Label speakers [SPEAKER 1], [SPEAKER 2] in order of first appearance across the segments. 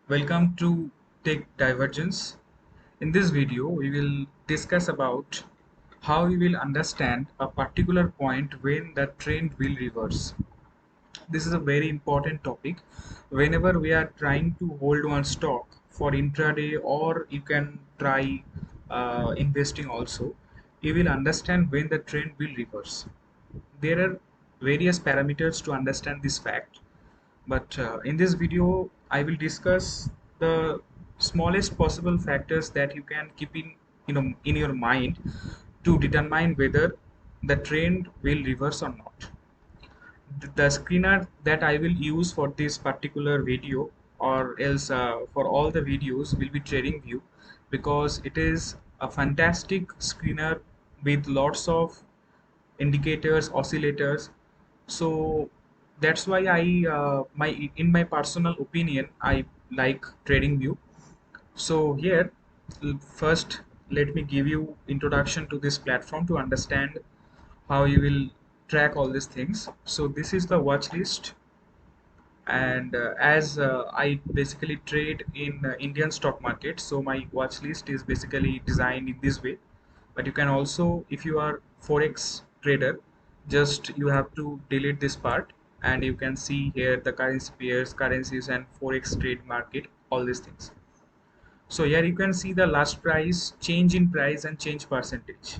[SPEAKER 1] Welcome to Tech Divergence. In this video, we will discuss about how we will understand a particular point when the trend will reverse. This is a very important topic. Whenever we are trying to hold one stock for intraday, or you can try investing also, you will understand when the trend will reverse. There are various parameters to understand this fact, but in this video I will discuss the smallest possible factors that you can keep in your mind to determine whether the trend will reverse or not. The screener that I will use for this particular video, or else for all the videos, will be TradingView, because it is a fantastic screener with lots of indicators, oscillators. So that's why in my personal opinion, I like TradingView. So here, first let me give you introduction to this platform to understand how you will track all these things. So this is the watch list, and as I basically trade in Indian stock market, so my watch list is basically designed in this way. But you can also, if you are forex trader, just you have to delete this part, and you can see here the currency pairs, currencies, and forex trade market, all these things. So here you can see the last price, change in price, and change percentage.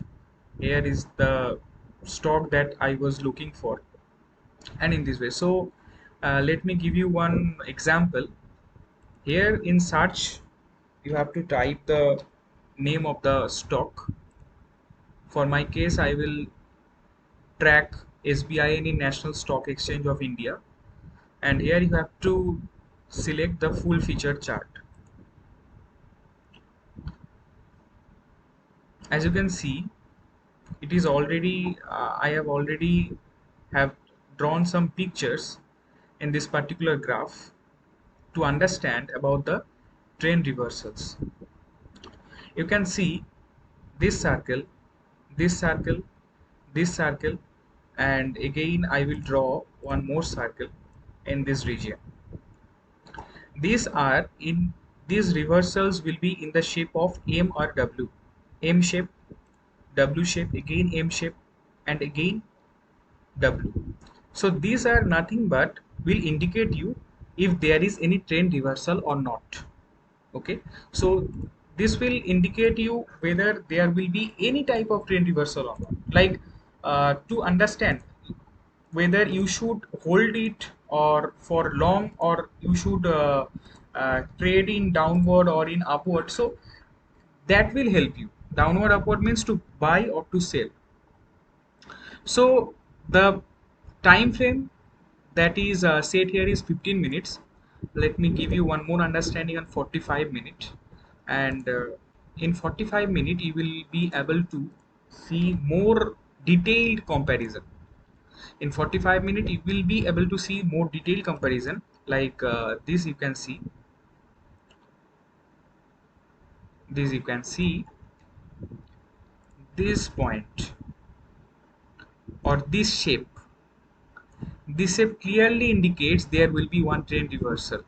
[SPEAKER 1] Here is the stock that I was looking for, and in this way. So let me give you one example. Here in search, you have to type the name of the stock. For my case, I will track SBIN, National Stock Exchange of India, and here you have to select the full feature chart. As you can see, it is already I have already have drawn some pictures in this particular graph to understand about the trend reversals. You can see this circle, this circle, this circle, and again I will draw one more circle in this region. These are in these reversals will be in the shape of M or W. M shape, W shape, again M shape, and again W. So these are nothing but will indicate you if there is any trend reversal or not. Okay, so this will indicate you whether there will be any type of trend reversal or not. Like to understand whether you should hold it or for long, or you should trade in downward or in upward. So that will help you. Downward, upward means to buy or to sell. So the time frame that is set here is 15 minutes. Let me give you one more understanding on 45 minutes. And in 45 minutes you will be able to see more detailed comparison. In 45 minutes you will be able to see more detailed comparison, like this you can see, this you can see this point or this shape clearly indicates there will be one trend reversal.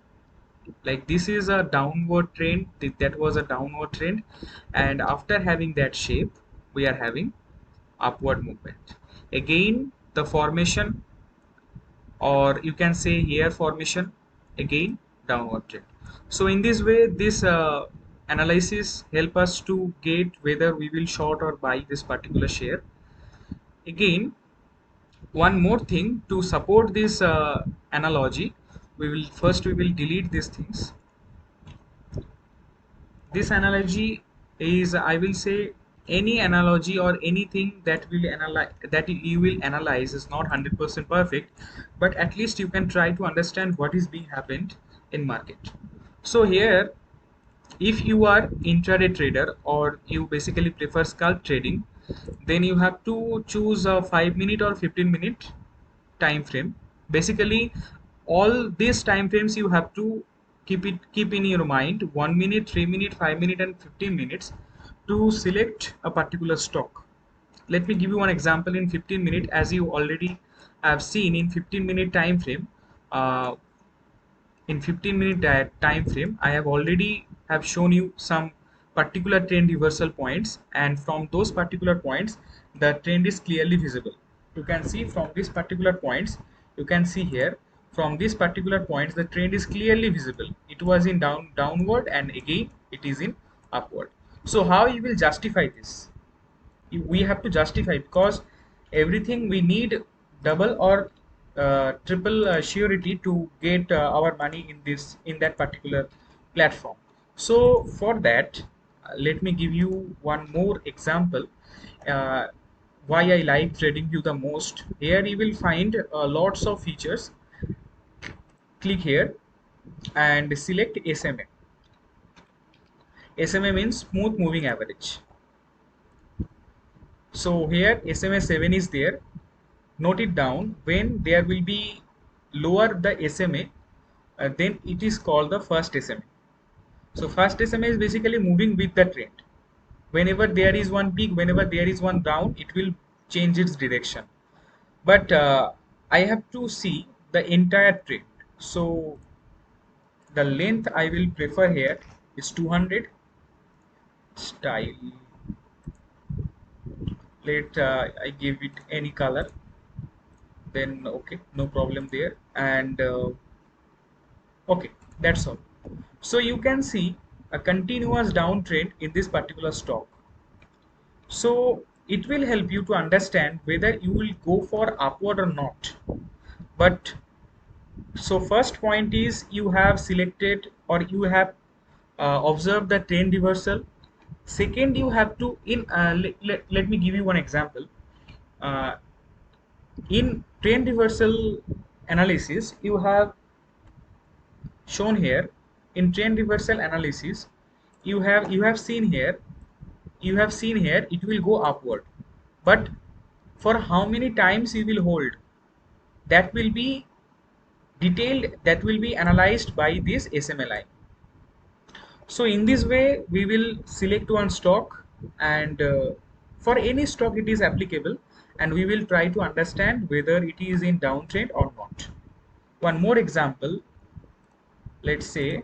[SPEAKER 1] Like this is a downward trend, that was a downward trend, and after having that shape we are having upward movement. Again the formation, or you can say here formation, again downward trend. So in this way, this analysis help us to get whether we will short or buy this particular share. Again, one more thing to support this analogy, we will delete these things. This analogy is, I will say, any analogy or anything that will analyze, that you will analyze, is not 100% perfect, but at least you can try to understand what is being happened in market. So here, if you are intraday trader or you basically prefer scalp trading, then you have to choose a 5 minute or 15 minute time frame. Basically all these time frames you have to keep in your mind: 1 minute, 3 minute, 5 minute, and 15 minutes to select a particular stock. Let me give you one example in 15 minute. As you already have seen, in 15-minute time frame, uh, in 15-minute time frame, I have already have shown you some particular trend reversal points, and from those particular points the trend is clearly visible. You can see from these particular points, you can see here from these particular points the trend is clearly visible. It was in downward and again it is in upward. So how you will justify this? We have to justify, because everything we need double or triple surety to get our money in that particular platform. So for that, let me give you one more example, uh, why I like TradingView the most. Here you will find lots of features. Click here and select SMA. SMA means smooth moving average. So here SMA 7 is there. Note it down. When there will be lower the SMA, then it is called the first SMA. So first SMA is basically moving with the trend. Whenever there is one peak, whenever there is one down, it will change its direction. But I have to see the entire trend. So the length I will prefer here is 200. Style, let I give it any color, then okay, no problem there. And okay, that's all. So you can see a continuous downtrend in this particular stock. So it will help you to understand whether you will go for upward or not. But so first point is you have selected or you have observed the trend reversal. Second, you have to let me give you one example. Uh, in trend reversal analysis, you have shown here in trend reversal analysis, you have seen here it will go upward, but for how many times you will hold, that will be detailed, that will be analyzed by this SMA line. So in this way we will select one stock, and for any stock it is applicable, and we will try to understand whether it is in downtrend or not. One more example, let's say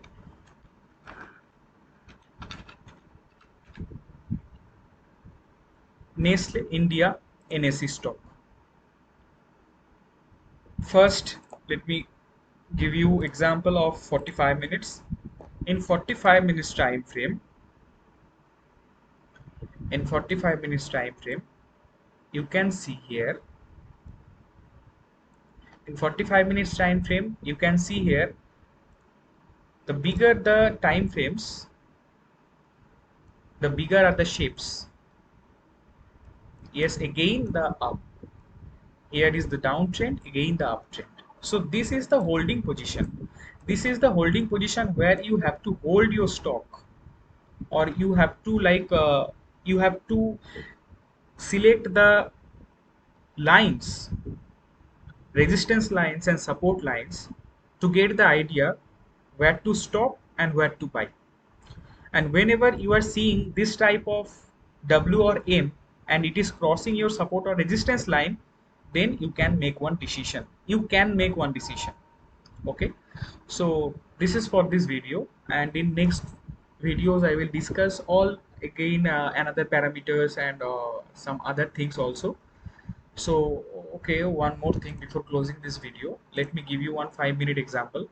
[SPEAKER 1] Nestle India NSE stock. First, let me give you example of 45 minutes. In 45 minutes time frame, in 45 minutes time frame, you can see here, in 45 minutes time frame, you can see here, the bigger the time frames, the bigger are the shapes. Yes, again the up. Here is the downtrend, again the uptrend. So this is the holding position. This is the holding position where you have to hold your stock, or you have to you have to select the lines, resistance lines and support lines, to get the idea where to stop and where to buy. And whenever you are seeing this type of W or M and it is crossing your support or resistance line, then you can make one decision. Okay, so this is for this video, and in next videos I will discuss all again another parameters and some other things also. So okay, one more thing before closing this video, let me give you one 5-minute example,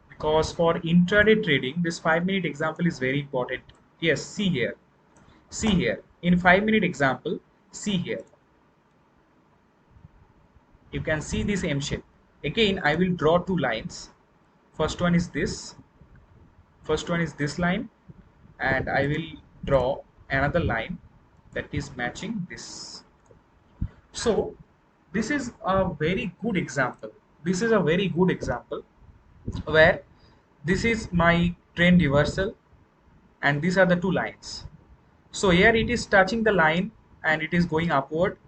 [SPEAKER 1] because for intraday trading this 5-minute example is very important. Yes, see here in 5-minute example, see here, you can see this M shape. Again I will draw two lines. First one is this line, and I will draw another line that is matching this. So this is a very good example. This is a very good example where this is my trend reversal and these are the two lines. So here it is touching the line and it is going upward,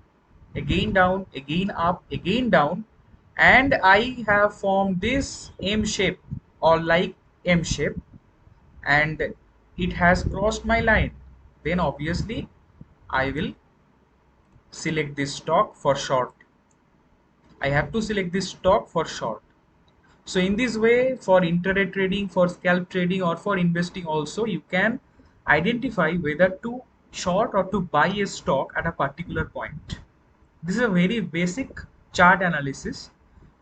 [SPEAKER 1] again down, again up, again down, and I have formed this M shape or like M shape, and it has crossed my line. Then obviously I will select this stock for short. I have to select this stock for short. So in this way, for intraday trading, for scalp trading, or for investing also, you can identify whether to short or to buy a stock at a particular point. This is a very basic chart analysis,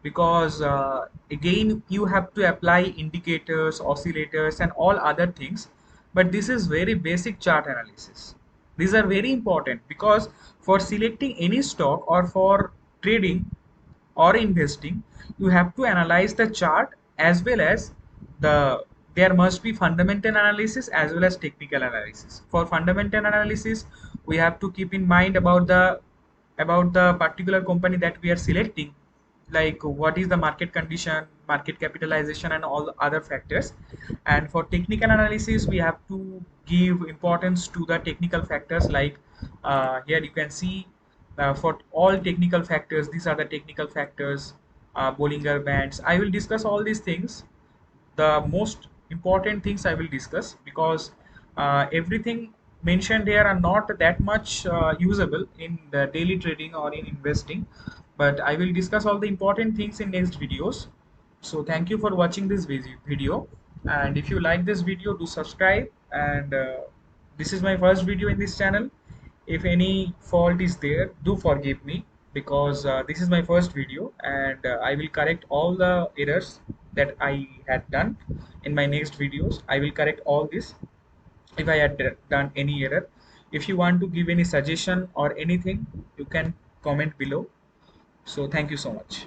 [SPEAKER 1] because again you have to apply indicators, oscillators, and all other things, but this is very basic chart analysis. These are very important because for selecting any stock or for trading or investing, you have to analyze the chart, as well as there must be fundamental analysis as well as technical analysis. For fundamental analysis, we have to keep in mind about the particular company that we are selecting, like what is the market condition, market capitalization, and all the other factors. And for technical analysis, we have to give importance to the technical factors, like here you can see, for all technical factors, these are the technical factors, Bollinger Bands. I will discuss all these things, the most important things I will discuss, because everything mentioned here are not that much usable in the daily trading or in investing, but I will discuss all the important things in next videos. So thank you for watching this video, and if you like this video, do subscribe. And this is my first video in this channel. If any fault is there, do forgive me, because this is my first video, and I will correct all the errors that I had done in my next videos. I will correct all this if I had done any error. If you want to give any suggestion or anything, you can comment below. So thank you so much.